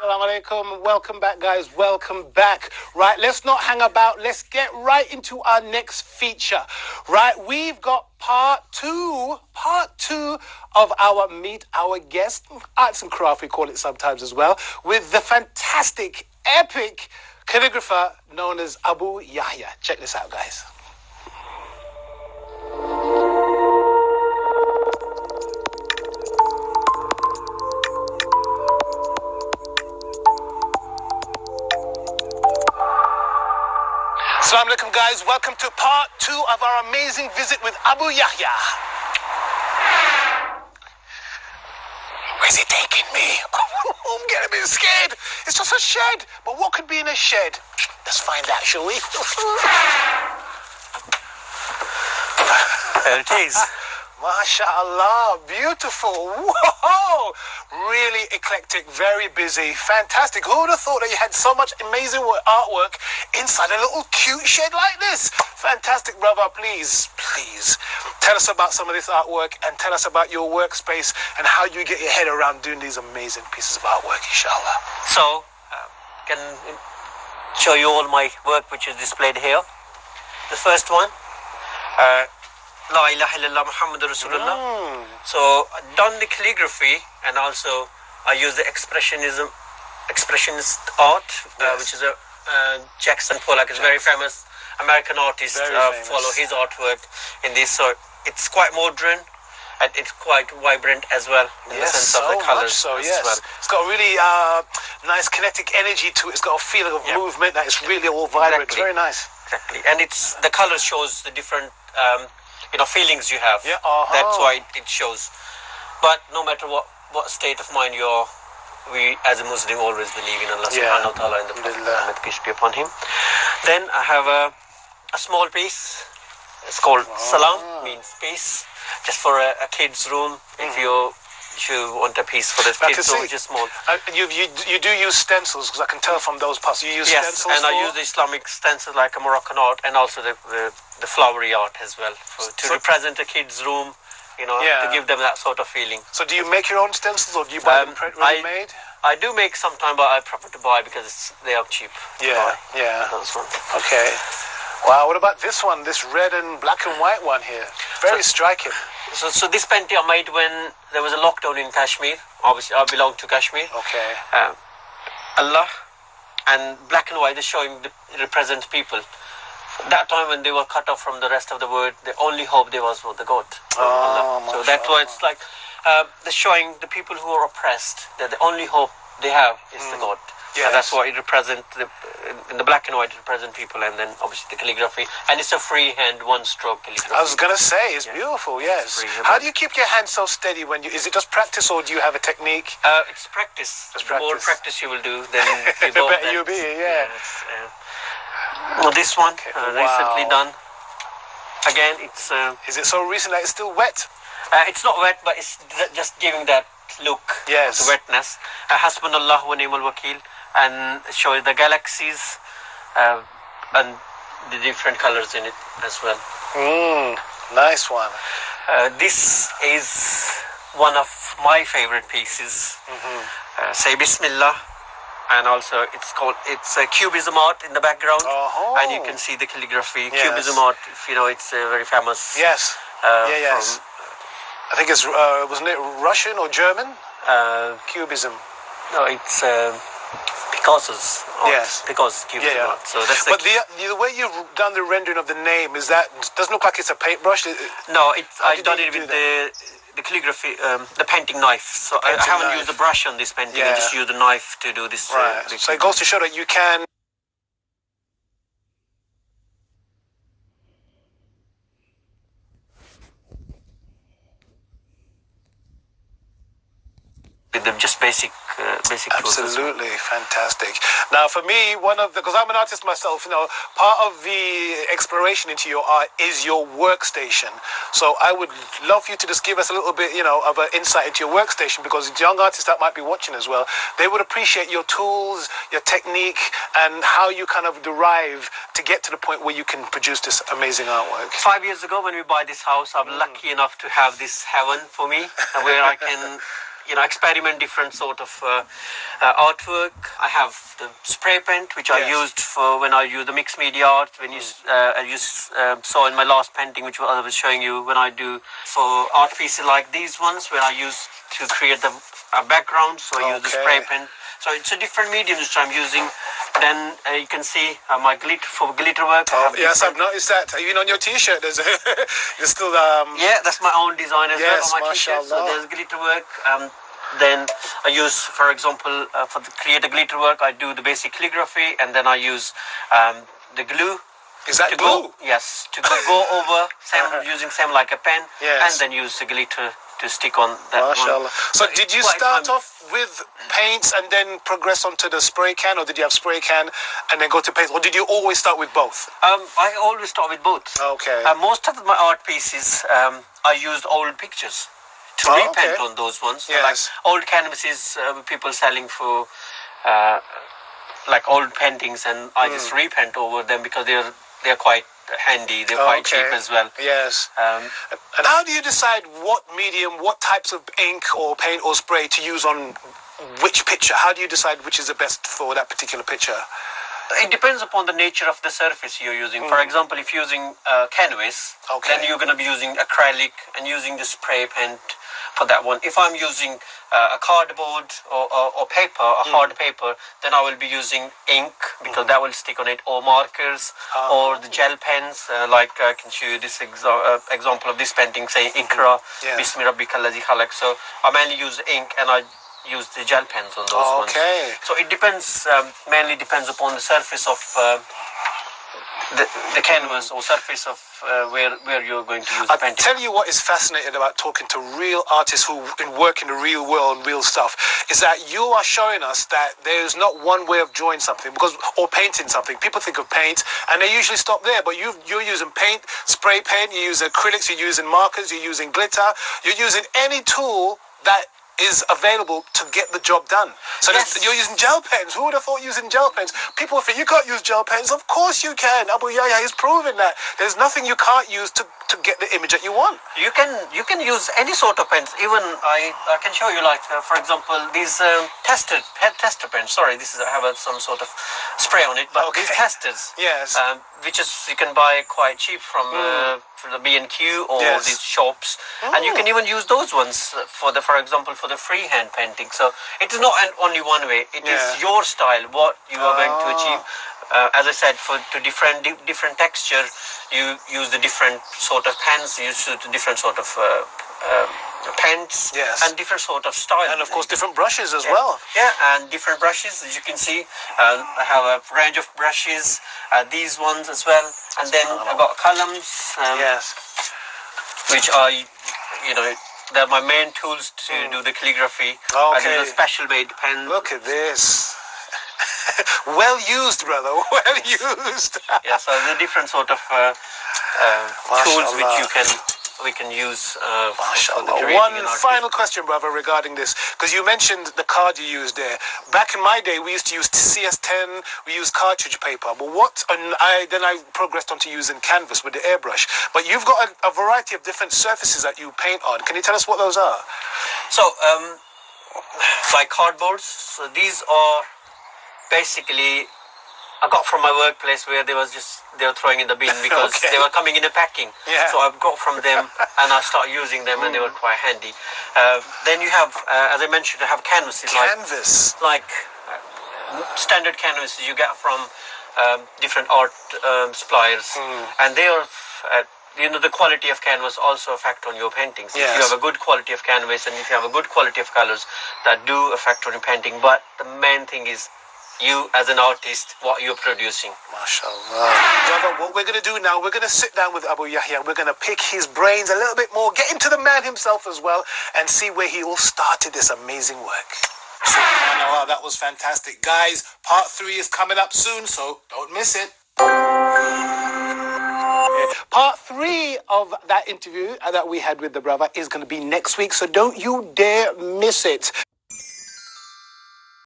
Assalamu alaikum. Welcome back, guys. Welcome back. Right, let's not hang about. Let's get right into our next feature. Right, we've got part two of our Meet Our Guest, arts and craft, we call it sometimes as well, with the fantastic, epic calligrapher known as Abu Yahya. Check this out, guys. Assalamu alaikum, guys. Welcome to part two of our amazing visit with Abu Yahya. Where's he taking me? I'm getting a bit scared. It's just a shed. But what could be in a shed? Let's find out, shall we? There it is. MashaAllah, beautiful. Whoa! Really eclectic, very busy, fantastic. Who would have thought that you had so much amazing artwork inside a little cute shed like this? Fantastic, brother. Please tell us about some of this artwork and tell us about your workspace and how you get your head around doing these amazing pieces of artwork, inshallah. So, can show you all my work which is displayed here. The first one, La ilaha illallah Muhammadur Rasulullah. So I've done the calligraphy and also I use the expressionist art, which is a Jackson Pollock is very famous American artist. Follow his artwork in this. So it's quite modern and it's quite vibrant as well in the sense of the colors. So yes, well. It's got a really nice kinetic energy to it. It's got a feeling of movement that is really all vibrant. Exactly. It's very nice. Exactly, and it's the color shows the different. Feelings you have. That's why it shows. But no matter what state of mind you're, we as a Muslim always believe in Allah subhanahu wa ta'ala and the Prophet Muhammad, peace be upon him. Then I have a small piece. It's called Salam, means peace. Just for a kid's room. If you want a piece for the kids room, which is small. You do use stencils, because I can tell from those parts. You use stencils. Yes, and I use the Islamic stencils like a Moroccan art and also the flowery art as well to represent a kid's room, to give them that sort of feeling. So do you make your own stencils or do you buy them ready-made? I do make sometime, but I prefer to buy because they are cheap. Yeah. Those ones. Okay. Wow, what about this one, this red and black and white one here? Very striking. So this painting I made when there was a lockdown in Kashmir. Obviously, I belong to Kashmir. Okay. Allah and black and white is showing represent people. That time when they were cut off from the rest of the world, the only hope there was for the God. Allah. So that's why it's like they're showing the people who are oppressed that the only hope they have is the God. Yes. And that's why it represents in the black and white it represents people, and then obviously the calligraphy, and it's a freehand one-stroke calligraphy. I was gonna say it's beautiful. Yes. How do you keep your hand so steady when you? Is it just practice, or do you have a technique? It's practice. The more practice you will do, then the better you'll be. Yeah. Well, this one recently done. Again, it's. Is it so recent that it's still wet? It's not wet, but it's just giving that look. Yes. The wetness. Hasbunallah wa ni'mal wakil. And show the galaxies and the different colors in it as well. Nice one. This is one of my favorite pieces. Say Bismillah, and also it's a Cubism art in the background, and you can see the calligraphy. Yes. Cubism art, it's very famous. Yes. Yes. I think it's wasn't it Russian or German? Cubism. No, it's. Picasso's art. Yes. Picasso's Cubism art. So that's but the way you've done the rendering of the name, doesn't look like it's a paintbrush. No, I've done it with the calligraphy, the painting knife. So I haven't used the brush on this painting. I just used the knife to do this. Right. So it goes to show that you can. With them just basic Absolutely fantastic. Now for me, because I'm an artist myself, part of the exploration into your art is your workstation. So I would love for you to just give us a little bit, of an insight into your workstation, because young artists that might be watching as well, they would appreciate your tools, your technique, and how you kind of derive to get to the point where you can produce this amazing artwork. 5 years ago when we buy this house, I'm lucky enough to have this heaven for me, where I can experiment different sort of artwork. I have the spray paint, which I used for when I use the mixed media art. When you saw in my last painting, which I was showing you, when I do for art pieces like these ones, when I use to create the background, so I use the spray paint. So it's a different medium which I'm using. Then you can see my glitter work. Yes, I've noticed that. Even on your T-shirt, there's still yeah, that's my own design as well on my mashallah. T-shirt. So there's glitter work. Then I use, for example, for the create a glitter work, I do the basic calligraphy, and then I use the glue. Is that glue? Yes, to go over using same like a pen, yes. and then use the glitter to stick on that mashallah. one. So did you start off with paints and then progress onto the spray can, or did you have spray can and then go to paints, or did you always start with both? I always start with both. Okay. Most of my art pieces, I used old pictures to repaint on those ones. So like old canvases, people selling for like old paintings, and I just repaint over them because they're quite handy. They're quite cheap as well. Yes. And how do you decide what medium, what types of ink or paint or spray to use on which picture? How do you decide which is the best for that particular picture? It depends upon the nature of the surface you're using. For example, if you're using canvas, then you're going to be using acrylic and using the spray paint for that one. If I'm using a cardboard or paper, a hard paper, then I will be using ink because that will stick on it, or markers, or the gel pens. Like I can show you this example of this painting, say Ikra, Bismi Rabbika Allazi Khalaq. So I mainly use ink and I use the gel pens on those ones. So it depends, mainly depends upon the surface of the canvas or surface of where you're going to use the painting. I'll tell you what is fascinating about talking to real artists who work in the real world and real stuff is that you are showing us that there's not one way of drawing something or painting something. People think of paint and they usually stop there, but you're using paint, spray paint, you're using acrylics, you're using markers, you're using glitter, you're using any tool that is available to get the job done. So you're using gel pens. Who would have thought using gel pens? People think you can't use gel pens. Of course you can. Abu Yahya is proving that there's nothing you can't use to get the image that you want. You can use any sort of pens. Even I can show you, like for example, these tester pens. Sorry, this is I have some sort of spray on it, but these testers, which is you can buy quite cheap from the B&Q or these shops, and you can even use those ones for example for the freehand painting. So it is not only one way. It is your style, what you are going to achieve. As I said, to different texture, you use the different sort of pens, you use the different sort of pens, and different sort of style. And of course, different brushes as well. Yeah, and different brushes, as you can see. I have a range of brushes, these ones as well. And then I've got columns, which they're my main tools to do the calligraphy. These are special made pens. Look at this. Well used, brother. Well used. So the different sort of tools which we can use. One final question, brother, regarding this, because you mentioned the card you used there. Back in my day, we used to use CS10. We used cartridge paper. But then I progressed on to using canvas with the airbrush. But you've got a variety of different surfaces that you paint on. Can you tell us what those are? So, like cardboards. So these are basically I got from my workplace where they were throwing in the bin because they were coming in a packing. So I've got from them and I started using them and they were quite handy. Then you have, as I mentioned, you have canvases. Like standard canvases you get from different art suppliers, and they are. The quality of canvas also affect on your paintings. If you have a good quality of canvas and if you have a good quality of colors, that do affect on your painting. But the main thing is you as an artist, what you're producing. MashaAllah. Brother, what we're going to do now, we're going to sit down with Abu Yahya. We're going to pick his brains a little bit more, get into the man himself as well, and see where he all started this amazing work. SubhanAllah, that was fantastic. Guys, part 3 is coming up soon, so don't miss it. Part 3 of that interview that we had with the brother is going to be next week, so don't you dare miss it.